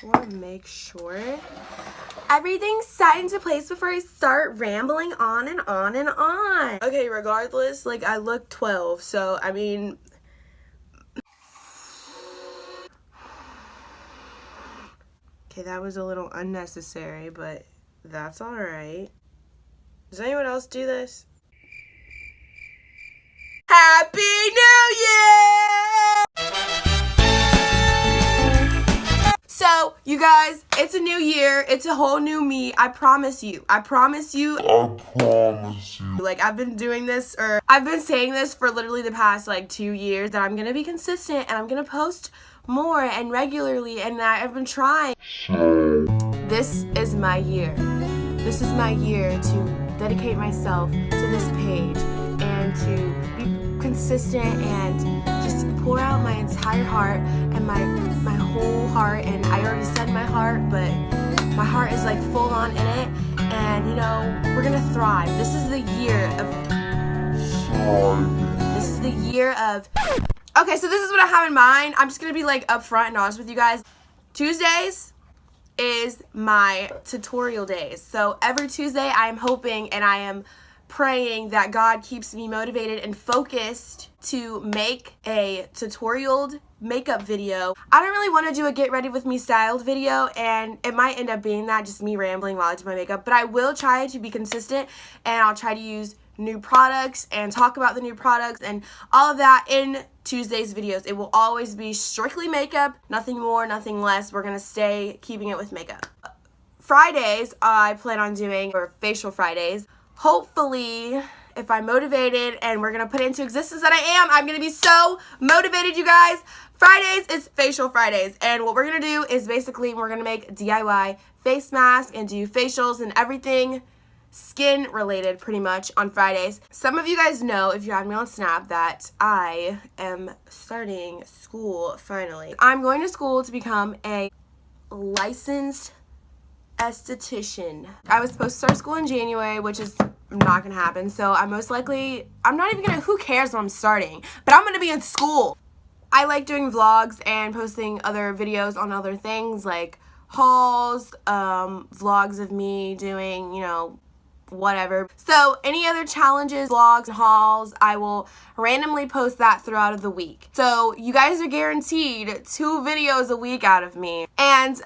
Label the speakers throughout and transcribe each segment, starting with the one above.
Speaker 1: want to make sure everything's set into place before I start rambling on and on and on. Okay, regardless, like, I look 12, so, I mean... Okay, that was a little unnecessary, but that's alright. Does anyone else do this? Happy New Year! So, you guys, it's a new year. It's a whole new me. I promise you. I promise you. Like, I've been doing this, or I've been saying this for literally the past, like, 2 years, that I'm gonna be consistent, and I'm gonna post more and regularly, and I've been trying. This is my year. This is my year to dedicate myself to this page and to be consistent and just pour out my entire heart and my whole heart. And I already said my heart, but my heart is like full on in it, and you know, we're gonna thrive. This is the year of okay, so this is what I have in mind. I'm just gonna be like upfront and honest with you guys. Tuesdays is my tutorial days. So every Tuesday I am hoping and I am praying that God keeps me motivated and focused to make a tutorial makeup video. I don't really want to do a get ready with me styled video, and it might end up being that, just me rambling while I do my makeup, but I will try to be consistent, and I'll try to use new products and talk about the new products and all of that in Tuesday's videos. It will always be strictly makeup, nothing more, nothing less. We're gonna stay keeping it with makeup. Fridays I plan on doing, or facial Fridays. Hopefully, if I'm motivated and we're gonna put it into existence that I'm gonna be so motivated, you guys. Fridays is facial Fridays, and what we're gonna do is basically we're gonna make DIY face masks and do facials and everything skin related pretty much on Fridays. Some of you guys know, if you have me on Snap, that I am starting school finally. I'm going to school to become a licensed esthetician. I was supposed to start school in January, which is not gonna happen, so I'm not even gonna, who cares when I'm starting, but I'm gonna be in school. I like doing vlogs and posting other videos on other things like hauls, vlogs of me doing, you know, whatever. So any other challenges, vlogs, and hauls, I will randomly post that throughout of the week. So you guys are guaranteed 2 videos a week out of me. And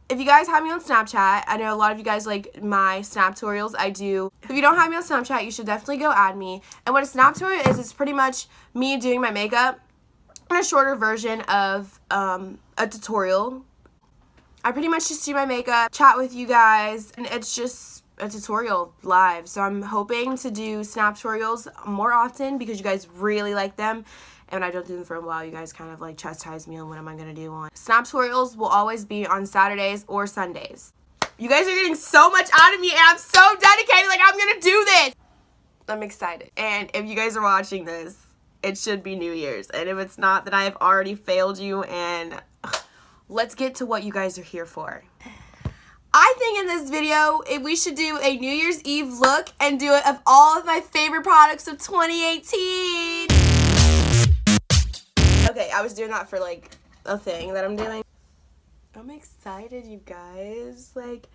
Speaker 1: if you guys have me on Snapchat, I know a lot of you guys like my snap tutorials. I do. If you don't have me on Snapchat, you should definitely go add me. And what a snap tutorial is, it's pretty much me doing my makeup in a shorter version of a tutorial. I pretty much just do my makeup, chat with you guys, and it's just a tutorial live. So I'm hoping to do snap tutorials more often because you guys really like them, and when I don't do them for a while, you guys kind of like chastise me on what am I gonna do on. Snap tutorials will always be on Saturdays or Sundays. You guys are getting so much out of me, and I'm so dedicated. Like, I'm gonna do this. I'm excited. And if you guys are watching this, it should be New Year's, and if it's not, then I have already failed you. And let's get to what you guys are here for. I think in this video, we should do a New Year's Eve look and do it of all of my favorite products of 2018. Okay, I was doing that for like a thing that I'm doing. I'm excited, you guys. Like,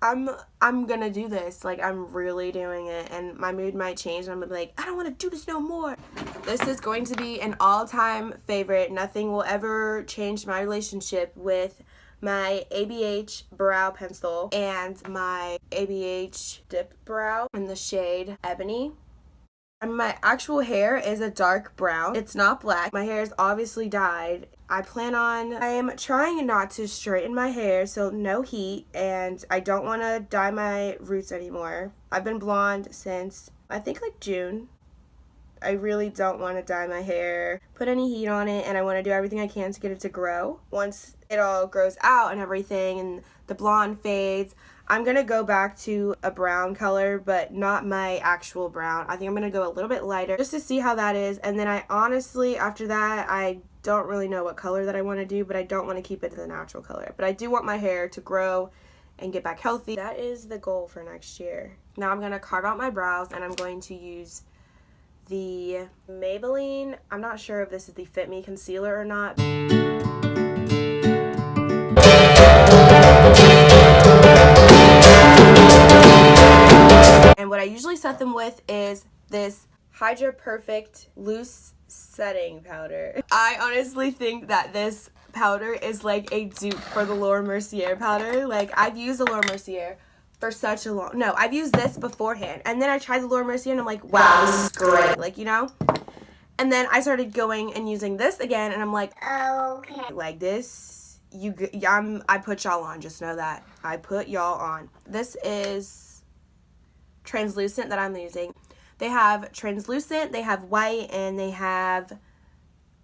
Speaker 1: I'm gonna do this. Like, I'm really doing it, and my mood might change, and I'm gonna be like, I don't want to do this no more. This is going to be an all-time favorite. Nothing will ever change my relationship with my ABH brow pencil and my ABH dip brow in the shade Ebony. And my actual hair is a dark brown. It's not black. My hair is obviously dyed. I am trying not to straighten my hair, so no heat, and I don't want to dye my roots anymore. I've been blonde since, I think, like June. I really don't want to dye my hair, put any heat on it, and I want to do everything I can to get it to grow. Once it all grows out and everything and the blonde fades, I'm going to go back to a brown color, but not my actual brown. I think I'm going to go a little bit lighter just to see how that is. And then I honestly, after that, I don't really know what color that I want to do, but I don't want to keep it to the natural color. But I do want my hair to grow and get back healthy. That is the goal for next year. Now I'm going to carve out my brows, and I'm going to use the Maybelline, I'm not sure if this is the Fit Me concealer or not. what I usually set them with is this Hydra Perfect Loose Setting Powder. I honestly think that this powder is like a dupe for the Laura Mercier powder. Like, I've used the Laura Mercier for such a long... No, I've used this beforehand. And then I tried the Laura Mercier and I'm like, wow, this is great. Like, you know? And then I started going and using this again and I'm like, okay. Like this, I put y'all on, just know that. I put y'all on. This is translucent that I'm using. They have translucent, they have white, and they have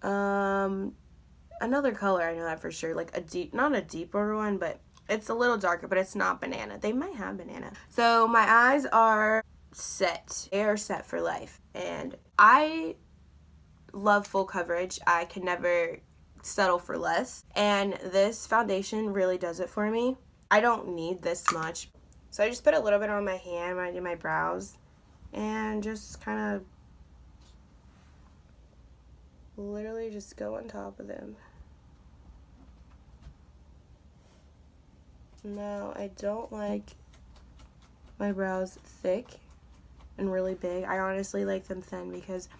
Speaker 1: another color, I know that for sure. Like a deep, not a deeper one, but it's a little darker, but it's not banana. They might have banana. So my eyes are set. They are set for life. And I love full coverage. I can never settle for less. And this foundation really does it for me. I don't need this much. So I just put a little bit on my hand when I do my brows. And just kind of literally just go on top of them. No, I don't like my brows thick and really big. I honestly like them thin because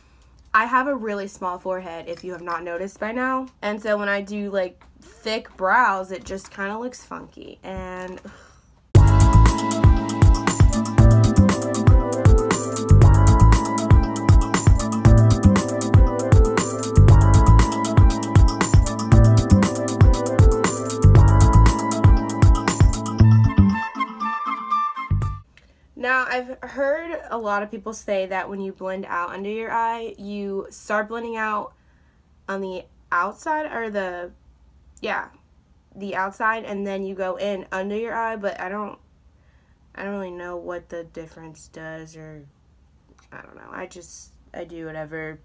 Speaker 1: I have a really small forehead, if you have not noticed by now. And so when I do like thick brows, it just kind of looks funky. And now, I've heard a lot of people say that when you blend out under your eye, you start blending out on the outside, or the outside, and then you go in under your eye, but I don't really know what the difference does, or I don't know. I do whatever.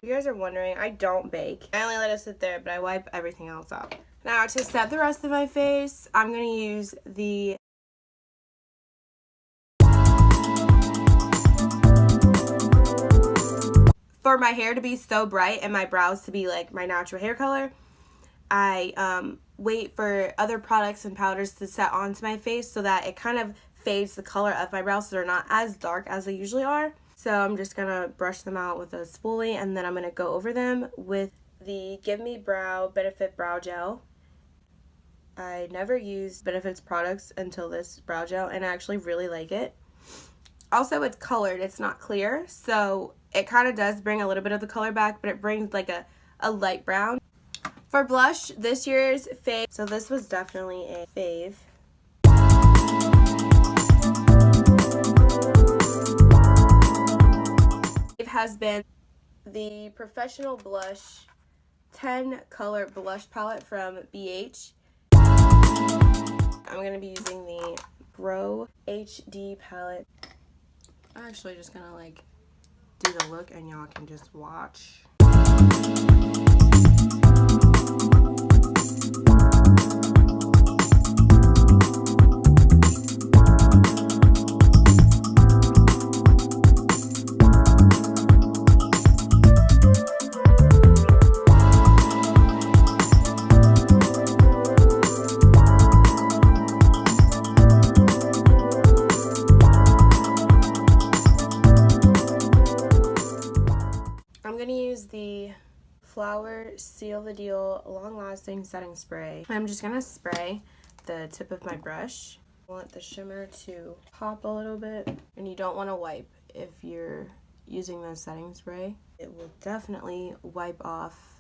Speaker 1: You guys are wondering, I don't bake. I only let it sit there, but I wipe everything else out. Now, to set the rest of my face, I'm going to use the for my hair to be so bright and my brows to be like my natural hair color, I wait for other products and powders to set onto my face so that it kind of fades the color of my brows so they're not as dark as they usually are. So I'm just going to brush them out with a spoolie, and then I'm going to go over them with the Give Me Brow Benefit Brow Gel. I never used Benefit's products until this brow gel, and I actually really like it. Also, it's colored. It's not clear, so it kind of does bring a little bit of the color back, but it brings like a light brown. For blush, this year's fave, so this was definitely a fave. It has been the Professional Blush 10 color blush palette from BH. I'm going to be using the Bro HD palette. I'm actually just going to like do the look and y'all can just watch. I'm going to use the Flower Seal the Deal Long Lasting Setting Spray. I'm just going to spray the tip of my brush. I want the shimmer to pop a little bit, and you don't want to wipe if you're using the setting spray. It will definitely wipe off.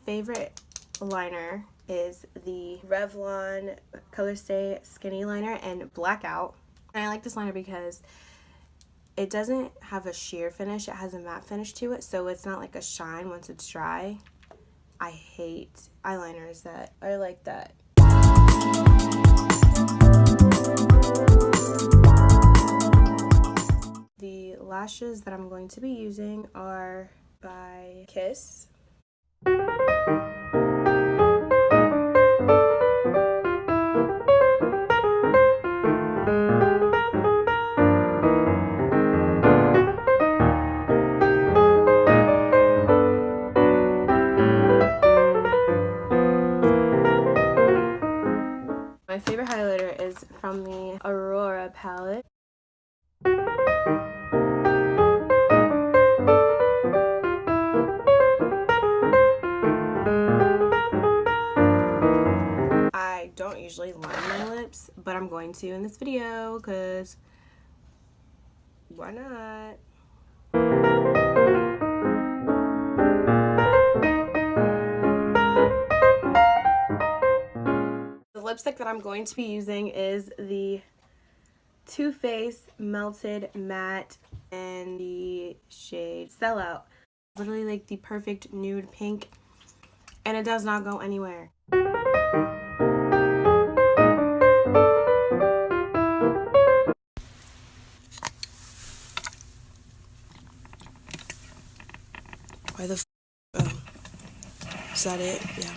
Speaker 1: Favorite liner is the Revlon Color Stay Skinny Liner in Blackout. And I like this liner because it doesn't have a sheer finish, it has a matte finish to it, so it's not like a shine once it's dry. I hate eyeliners that are like that. The lashes that I'm going to be using are by Kiss. My favorite highlighter is from the Aurora palette. I don't usually line my lips, but I'm going to in this video because why not? The lipstick that I'm going to be using is the Too Faced Melted Matte in the shade Sellout. Literally like the perfect nude pink, and it does not go anywhere. Why the oh, is that it? Yeah.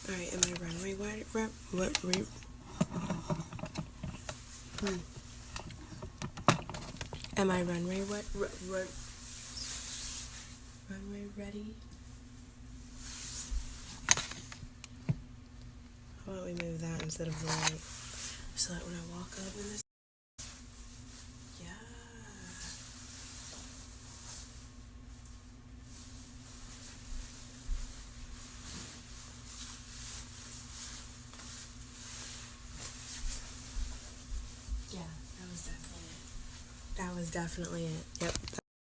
Speaker 1: Alright, am I runway Am I runway ready? How about we move that instead of the light, so that when I walk up in this, yeah. Yeah, that was definitely it. That was definitely it. Yep.